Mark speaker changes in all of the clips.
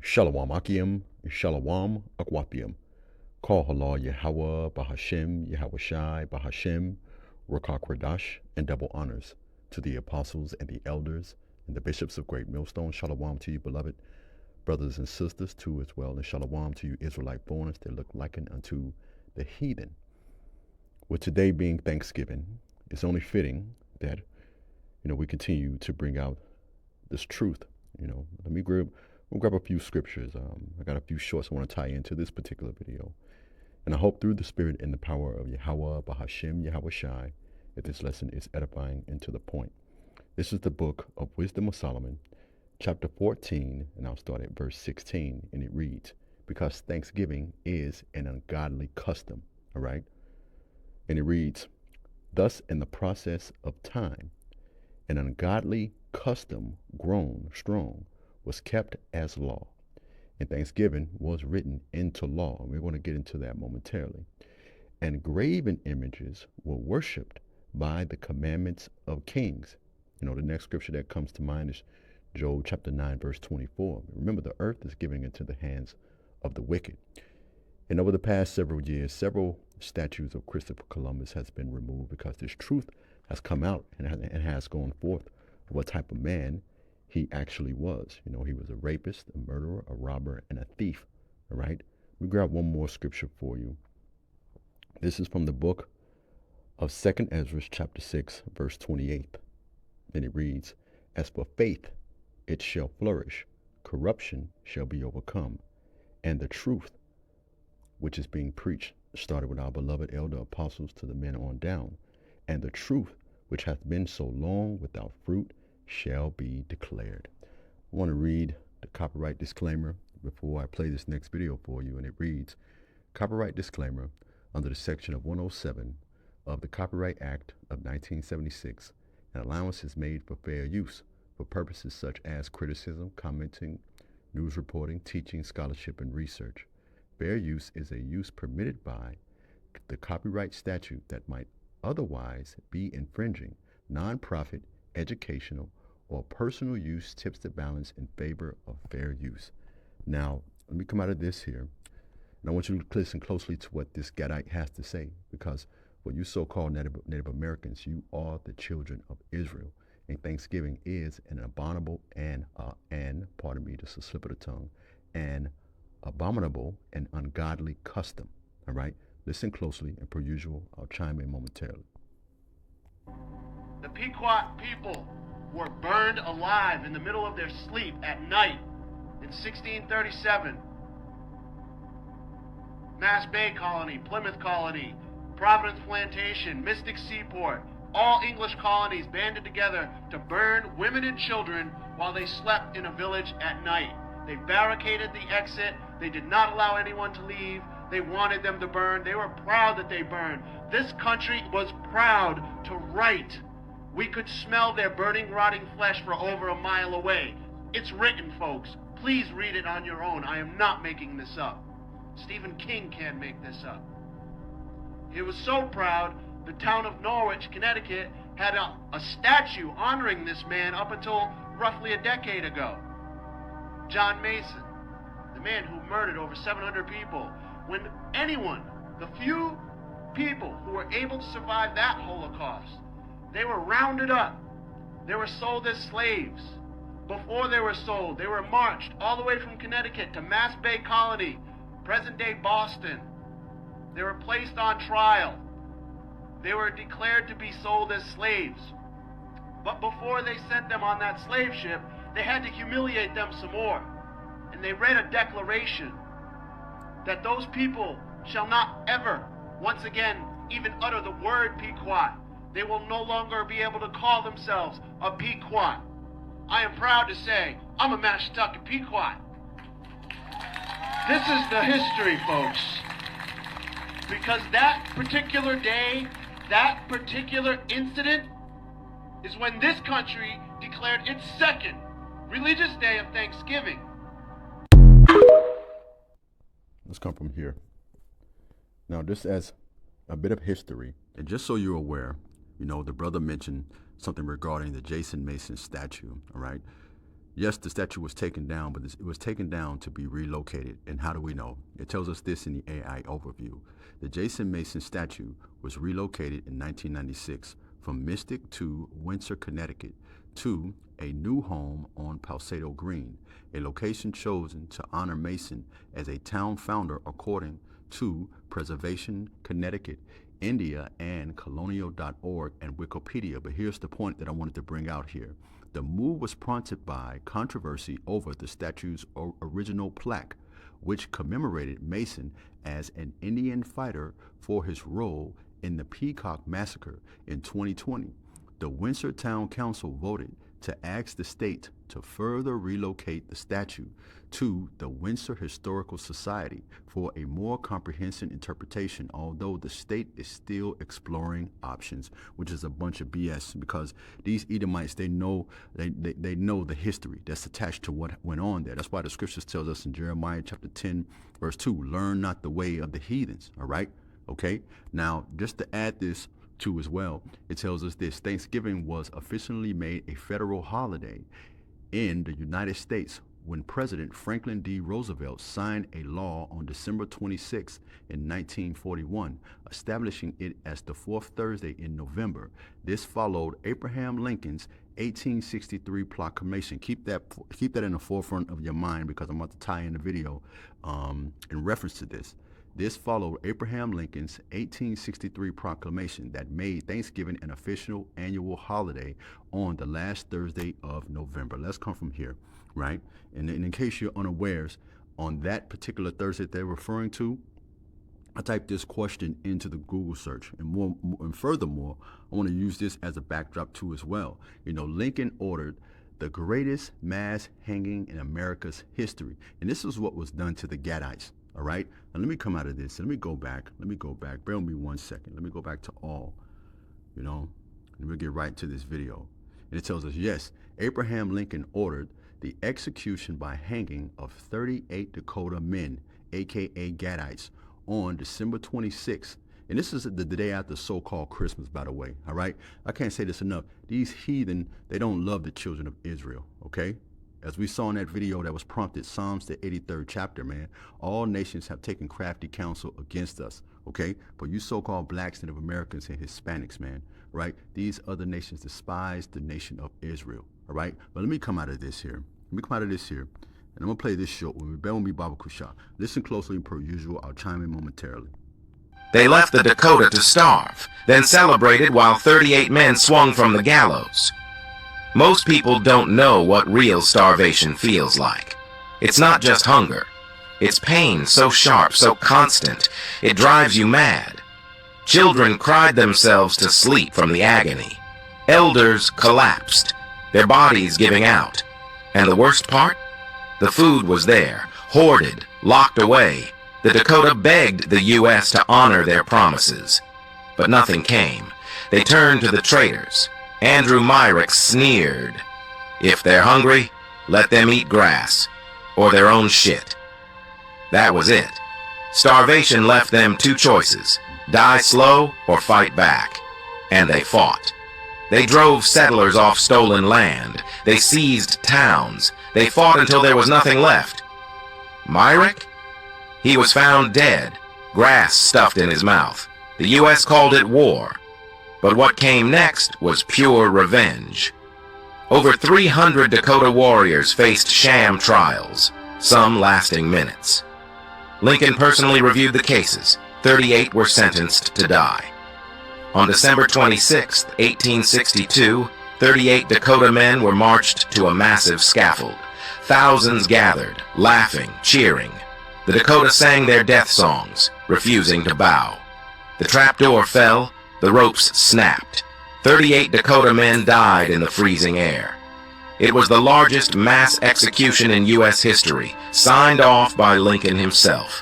Speaker 1: Shalom Akim, Shalom Akwathiam. Call Halal Yahweh, Bahashem, Yahweh Shai, Bahashem, Rakak Radash, and double honors to the apostles and the elders and the bishops of Great Millstone. Shalom to you, beloved brothers and sisters, too, as well. And shalom to you, Israelite borns that look likened unto the heathen. With today being Thanksgiving, it's only fitting that, we continue to bring out this truth. Let me grab a few scriptures. I got a few shorts I want to tie into this particular video. And I hope through the spirit and the power of Yahweh, Bahashem, Yahweh Shai, that this lesson is edifying and to the point. This is the book of Wisdom of Solomon, chapter 14, and I'll start at verse 16, and it reads, because Thanksgiving is an ungodly custom, all right? And it reads, thus in the process of time, an ungodly custom grown strong was kept as law, and Thanksgiving was written into law. And we're going to get into that momentarily. And graven images were worshipped by the commandments of kings. The next scripture that comes to mind is Job chapter 9, verse 24. Remember, the earth is given into the hands of the wicked. And over the past several years, several statues of Christopher Columbus has been removed because this truth has come out and has gone forth of what type of man he actually was. He was a rapist, a murderer, a robber, and a thief. All right? We grab one more scripture for you. This is from the book of 2nd Ezra, chapter 6, verse 28. And it reads, as for faith, it shall flourish, corruption shall be overcome, and the truth which is being preached, started with our beloved elder apostles to the men on down, and the truth which hath been so long without fruit shall be declared. I want to read the copyright disclaimer before I play this next video for you, and it reads, copyright disclaimer under the section of 107 of the Copyright Act of 1976, an allowance is made for fair use for purposes such as criticism, commenting, news reporting, teaching, scholarship, and research. Fair use is a use permitted by the copyright statute that might otherwise be infringing. Non-profit, educational, or personal use tips the balance in favor of fair use. Now, let me come out of this here, and I want you to listen closely to what this Gadite has to say, because for you so-called Native Americans, you are the children of Israel, and Thanksgiving is an abominable and pardon me, just a slip of the tongue, an abominable and ungodly custom. All right? Listen closely, and per usual, I'll chime in momentarily.
Speaker 2: The Pequot people were burned alive in the middle of their sleep at night in 1637. Mass Bay Colony, Plymouth Colony, Providence Plantation, Mystic Seaport, all English colonies banded together to burn women and children while they slept in a village at night. They barricaded the exit. They did not allow anyone to leave. They wanted them to burn. They were proud that they burned. This country was proud to write. We could smell their burning, rotting flesh for over a mile away. It's written, folks. Please read it on your own. I am not making this up. Stephen King can't make this up. He was so proud, the town of Norwich, Connecticut, had a statue honoring this man up until roughly a decade ago. John Mason, the man who murdered over 700 people. When anyone, the few people who were able to survive that Holocaust, they were rounded up. They were sold as slaves. Before they were sold, they were marched all the way from Connecticut to Mass Bay Colony, present-day Boston. They were placed on trial. They were declared to be sold as slaves. But before they sent them on that slave ship, they had to humiliate them some more. And they read a declaration that those people shall not ever, once again, even utter the word Pequot. They will no longer be able to call themselves a Pequot. I am proud to say, I'm a Mashantucket Pequot. This is the history, folks. Because that particular day, that particular incident, is when this country declared its second religious day of Thanksgiving.
Speaker 1: Let's come from here. Now, just as a bit of history, and just so you're aware, the brother mentioned something regarding the Jason Mason statue, all right? Yes, the statue was taken down, but it was taken down to be relocated. And how do we know? It tells us this in the AI overview. The Jason Mason statue was relocated in 1996 from Mystic to Windsor, Connecticut, to a new home on Palsado Green, a location chosen to honor Mason as a town founder according to Preservation Connecticut, India, and colonial.org and Wikipedia. But here's the point that I wanted to bring out here. The move was prompted by controversy over the statue's original plaque, which commemorated Mason as an Indian fighter for his role in the Peacock Massacre in 2020. The Windsor Town Council voted to ask the state to further relocate the statue to the Windsor Historical Society for a more comprehensive interpretation, although the state is still exploring options, which is a bunch of BS, because these Edomites, they know the history that's attached to what went on there. That's why the scriptures tells us in Jeremiah chapter 10, verse 2, learn not the way of the heathens, all right? Okay, now just to add this to as well, it tells us this: Thanksgiving was officially made a federal holiday in the United States when President Franklin D. Roosevelt signed a law on December 26 in 1941, establishing it as the fourth Thursday in November. This followed Abraham Lincoln's 1863 proclamation. Keep that in the forefront of your mind, because I'm about to tie in the video in reference to this. This followed Abraham Lincoln's 1863 proclamation that made Thanksgiving an official annual holiday on the last Thursday of November. Let's come from here, right? And in case you're unawares, on that particular Thursday they're referring to, I typed this question into the Google search, and furthermore, I want to use this as a backdrop too as well. You know, Lincoln ordered the greatest mass hanging in America's history, and this is what was done to the Gadites. All right, now let me come out of this. Let me go back. Bear with me 1 second. Let me go back to all, and we'll get right to this video. And it tells us, yes, Abraham Lincoln ordered the execution by hanging of 38 Dakota men, aka Gadites, on December 26th. And this is the day after so-called Christmas, by the way. All right, I can't say this enough. These heathen, they don't love the children of Israel. Okay. As we saw in that video that was prompted, Psalms the 83rd chapter, man, all nations have taken crafty counsel against us, okay? But you so-called blacks, Native Americans, and Hispanics, man, right? These other nations despise the nation of Israel, all right? But let me come out of this here. And I'm going to play this short one. Bear with me, Baba Kusha. Listen closely, and per usual, I'll chime in momentarily.
Speaker 3: They left the Dakota to starve, then celebrated while 38 men swung from the gallows. Most people don't know what real starvation feels like. It's not just hunger. It's pain so sharp, so constant, it drives you mad. Children cried themselves to sleep from the agony. Elders collapsed, their bodies giving out. And the worst part? The food was there, hoarded, locked away. The Dakota begged the U.S. to honor their promises. But nothing came. They turned to the traitors. Andrew Myrick sneered, "If they're hungry, let them eat grass, or their own shit." That was it. Starvation left them two choices: die slow or fight back. And they fought. They drove settlers off stolen land. They seized towns. They fought until there was nothing left. Myrick? He was found dead, grass stuffed in his mouth. The U.S. called it war. But what came next was pure revenge. Over 300 Dakota warriors faced sham trials, some lasting minutes. Lincoln personally reviewed the cases. 38 were sentenced to die. On December 26, 1862, 38 Dakota men were marched to a massive scaffold. Thousands gathered, laughing, cheering. The Dakota sang their death songs, refusing to bow. The trapdoor fell. The ropes snapped. 38 Dakota men died in the freezing air. It was the largest mass execution in U.S. history, signed off by Lincoln himself.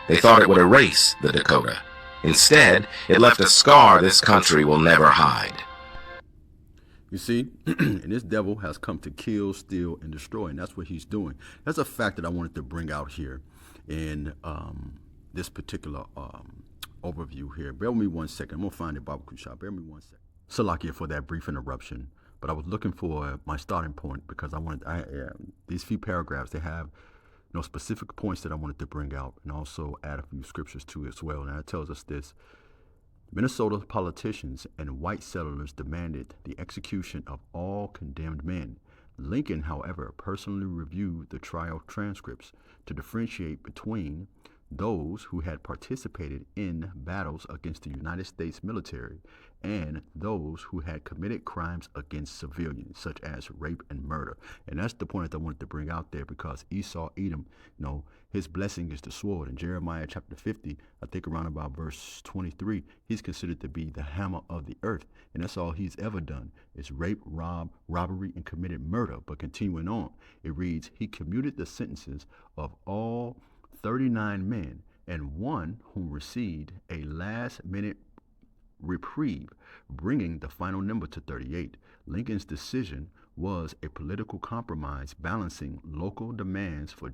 Speaker 3: They thought it would erase the Dakota. Instead, it left a scar this country will never hide.
Speaker 1: You see, and this devil has come to kill, steal, and destroy, and that's what he's doing. That's a fact that I wanted to bring out here in this particular overview here. Bear with me 1 second. I'm going to find it, Baba Kusha. Bear with me 1 second. Salakia for that brief interruption. But I was looking for my starting point because these few paragraphs, they have specific points that I wanted to bring out and also add a few scriptures to as well. And that tells us this: Minnesota politicians and white settlers demanded the execution of all condemned men. Lincoln, however, personally reviewed the trial transcripts to differentiate between those who had participated in battles against the United States military and those who had committed crimes against civilians, such as rape and murder. And that's the point that I wanted to bring out there, because Esau, Edom, his blessing is the sword. In Jeremiah chapter 50, I think around about verse 23, he's considered to be the hammer of the earth. And that's all he's ever done is rape, robbery, and committed murder. But continuing on, it reads, he commuted the sentences of all 39 men and one whom received a last-minute reprieve, bringing the final number to 38. Lincoln's decision was a political compromise balancing local demands for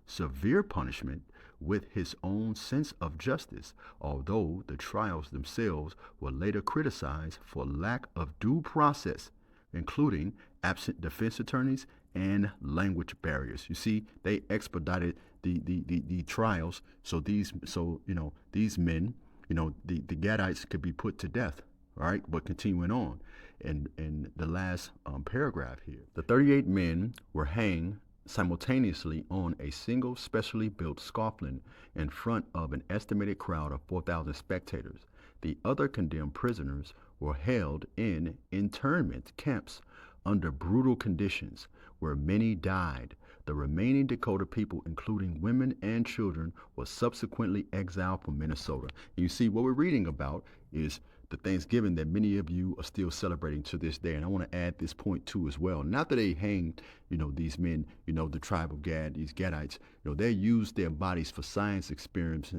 Speaker 1: severe punishment with his own sense of justice, although the trials themselves were later criticized for lack of due process, including absent defense attorneys and language barriers. You see, they expedited the trials so these men, the Gadites could be put to death. All right, but continuing on, in the last paragraph here, the 38 men were hanged simultaneously on a single specially built scaffolding in front of an estimated crowd of 4,000 spectators. The other condemned prisoners were held in internment camps under brutal conditions, where many died. The remaining Dakota people, including women and children, were subsequently exiled from Minnesota. And you see, what we're reading about is the Thanksgiving that many of you are still celebrating to this day. And I want to add this point too as well. Not that they hanged, these men, the tribe of Gad, these Gadites, they used their bodies for science experiments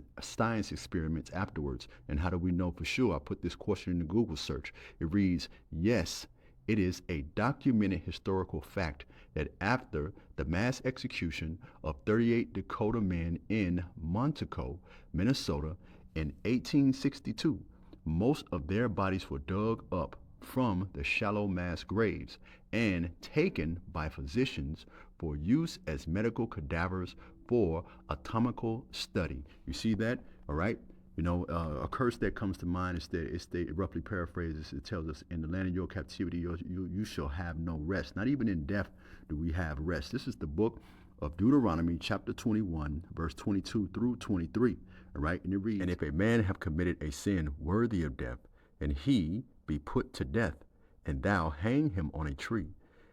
Speaker 1: afterwards. And how do we know for sure? I put this question in the Google search. It reads, yes, it is a documented historical fact that after the mass execution of 38 Dakota men in Montauk, Minnesota, in 1862, most of their bodies were dug up from the shallow mass graves and taken by physicians for use as medical cadavers for anatomical study. You see that? All right. A curse that comes to mind is it roughly paraphrases. It tells us, in the land of your captivity, you shall have no rest. Not even in death do we have rest. This is the book of Deuteronomy, chapter 21, verse 22 through 23. All right, and it reads, and if a man have committed a sin worthy of death, and he be put to death, and thou hang him on a tree,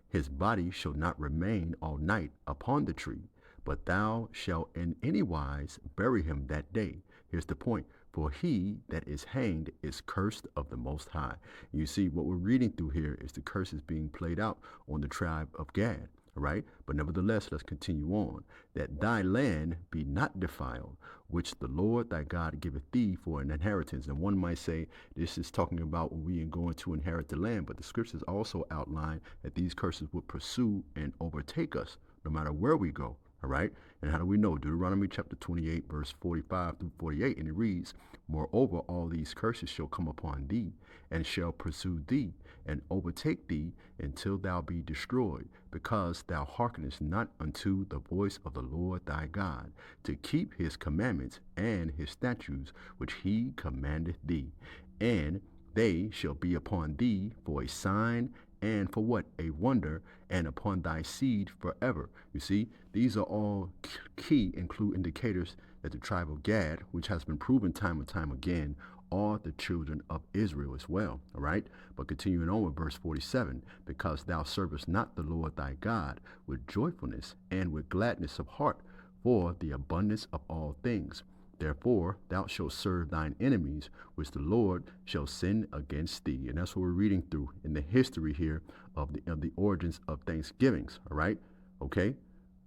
Speaker 1: his body shall not remain all night upon the tree, but thou shalt in any wise bury him that day. Here's the point. For he that is hanged is cursed of the Most High. You see, what we're reading through here is the curses being played out on the tribe of Gad. All right? But nevertheless, let's continue on. That thy land be not defiled, which the Lord thy God giveth thee for an inheritance. And one might say this is talking about when we are going to inherit the land. But the scriptures also outline that these curses would pursue and overtake us no matter where we go. All right. And how do we know? Deuteronomy chapter 28, verse 45 through 48. And it reads, moreover, all these curses shall come upon thee, and shall pursue thee, and overtake thee, until thou be destroyed, because thou hearkenest not unto the voice of the Lord thy God, to keep his commandments and his statutes, which he commandeth thee. And they shall be upon thee for a sign, and for what? A wonder, and upon thy seed forever. You see, these are all key indicators that the tribe of Gad, which has been proven time and time again, are the children of Israel as well. All right. But continuing on with verse 47, because thou servest not the Lord thy God with joyfulness and with gladness of heart for the abundance of all things. Therefore, thou shalt serve thine enemies, which the Lord shall send against thee. And that's what we're reading through in the history here of the origins of Thanksgivings. All right. Okay.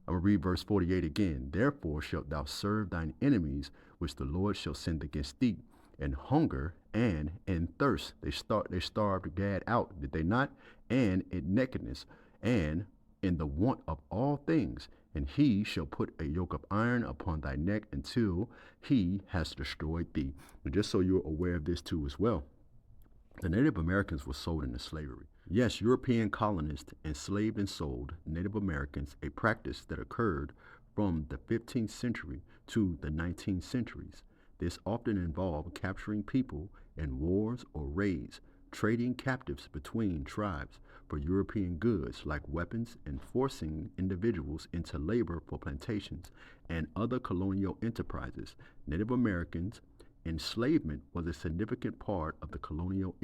Speaker 1: I'm going to read verse 48 again. Therefore shalt thou serve thine enemies, which the Lord shall send against thee. In hunger and in thirst, they starved Gad out, did they not? And in nakedness, and in the want of all things. And he shall put a yoke of iron upon thy neck until he has destroyed thee. And just so you're aware of this too as well, The Native Americans were sold into slavery. Yes, European colonists enslaved and sold Native Americans, a practice that occurred from the 15th century to the 19th centuries. This often involved capturing people in wars or raids, trading captives between tribes for European goods like weapons, and forcing individuals into labor for plantations and other colonial enterprises. Native Americans enslavement was a significant part of the colonial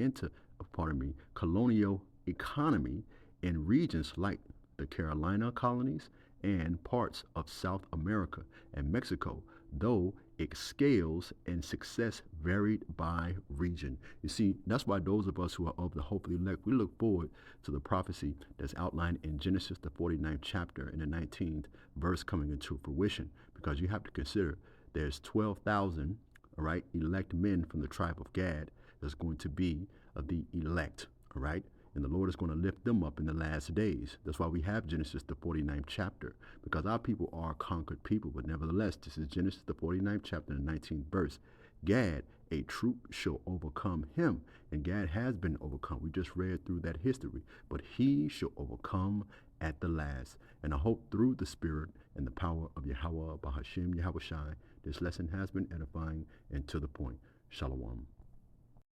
Speaker 1: economy in regions like the Carolina colonies and parts of South America and Mexico, though its scales and success varied by region. You see, that's why those of us who are of the hope of the elect, we look forward to the prophecy that's outlined in Genesis, the 49th chapter and the 19th verse coming into fruition, because you have to consider there's 12,000, all right, elect men from the tribe of Gad that's going to be the elect, all right? And the Lord is going to lift them up in the last days. That's why we have Genesis, the 49th chapter, because our people are conquered people. But nevertheless, this is Genesis, the 49th chapter, and the 19th verse. Gad, a troop shall overcome him. And Gad has been overcome. We just read through that history. But he shall overcome at the last. And I hope through the Spirit and the power of Yahweh, Bahashem, Yahweh Shai, this lesson has been edifying and to the point. Shalom.